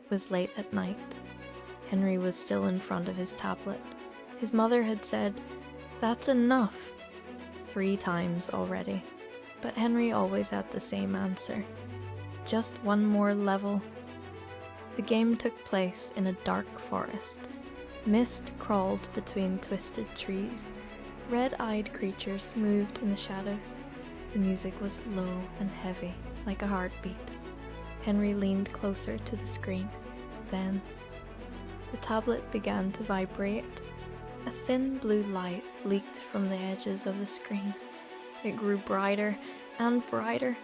It was late at night. Henry was still in front of his tablet. His mother had said, "That's enough," 3 times already. But Henry always had the same answer. Just one more level. The game took place in a dark forest. Mist crawled between twisted trees. Red-eyed creatures moved in the shadows. The music was low and heavy, like a heartbeat. Henry leaned closer to the screen. Then, the tablet began to vibrate. A thin blue light leaked from the edges of the screen. It grew brighter and brighter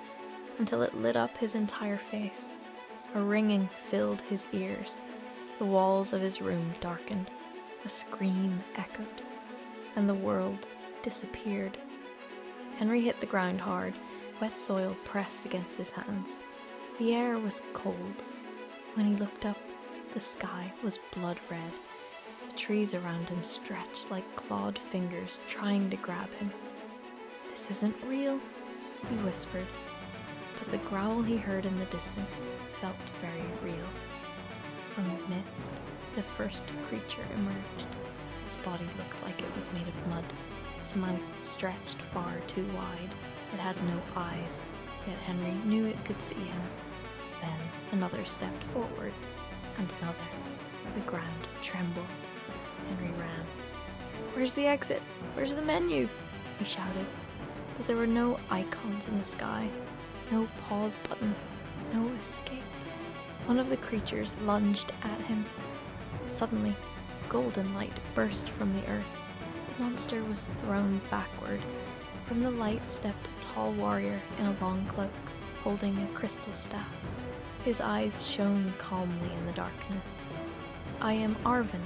until it lit up his entire face. A ringing filled his ears. The walls of his room darkened. A scream echoed, and the world disappeared. Henry hit the ground hard. Wet soil pressed against his hands. The air was cold. When he looked up, the sky was blood red. The trees around him stretched like clawed fingers trying to grab him. "This isn't real," he whispered, but the growl he heard in the distance felt very real. From the mist, the first creature emerged. Its body looked like it was made of mud. Its mouth stretched far too wide. It had no eyes, yet Henry knew it could see him. Then another stepped forward, and another. The ground trembled. Henry ran. "Where's the exit? Where's the menu?" he shouted. But there were no icons in the sky, no pause button, no escape. One of the creatures lunged at him. Suddenly, golden light burst from the earth. The monster was thrown backward. From the light stepped a tall warrior in a long cloak, holding a crystal staff. His eyes shone calmly in the darkness. "I am Arvin,"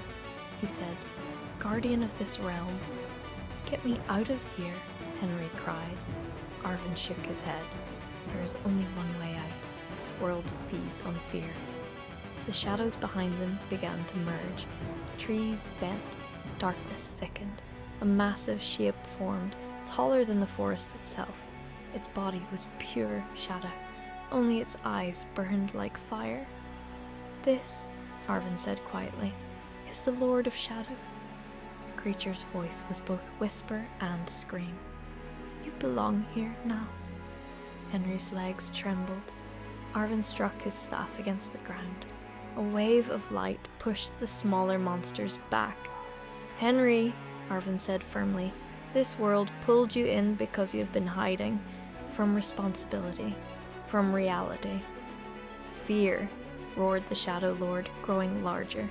he said, "guardian of this realm." "Get me out of here," Henry cried. Arvin shook his head. "There is only one way out. This world feeds on fear." The shadows behind them began to merge. Trees bent, darkness thickened. A massive shape formed, taller than the forest itself. Its body was pure shadow. Only its eyes burned like fire. "This," Arvin said quietly, "is the Lord of Shadows." The creature's voice was both whisper and scream. "You belong here now." Henry's legs trembled. Arvin struck his staff against the ground. A wave of light pushed the smaller monsters back. "Henry," Arvin said firmly, "this world pulled you in because you have been hiding from responsibility, from reality." "Fear," roared the Shadow Lord, growing larger.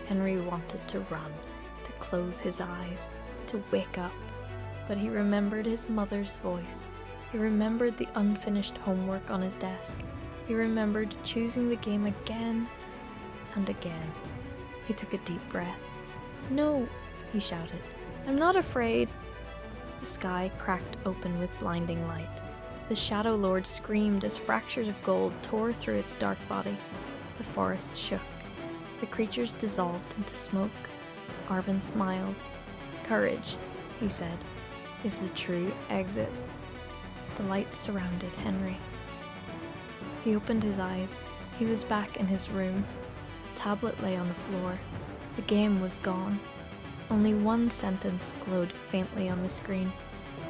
Henry wanted to run, to close his eyes, to wake up. But he remembered his mother's voice. He remembered the unfinished homework on his desk. He remembered choosing the game again and again. He took a deep breath. "No," he shouted. "I'm not afraid." The sky cracked open with blinding light. The Shadow Lord screamed as fractures of gold tore through its dark body. The forest shook. The creatures dissolved into smoke. Arvin smiled. "Courage," he said, "is the true exit." The light surrounded Henry. He opened his eyes. He was back in his room. The tablet lay on the floor. The game was gone. Only one sentence glowed faintly on the screen.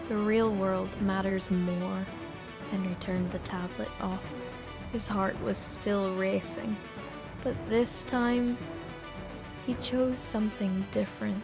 "The real world matters more." Henry turned the tablet off. His heart was still racing. But this time, he chose something different.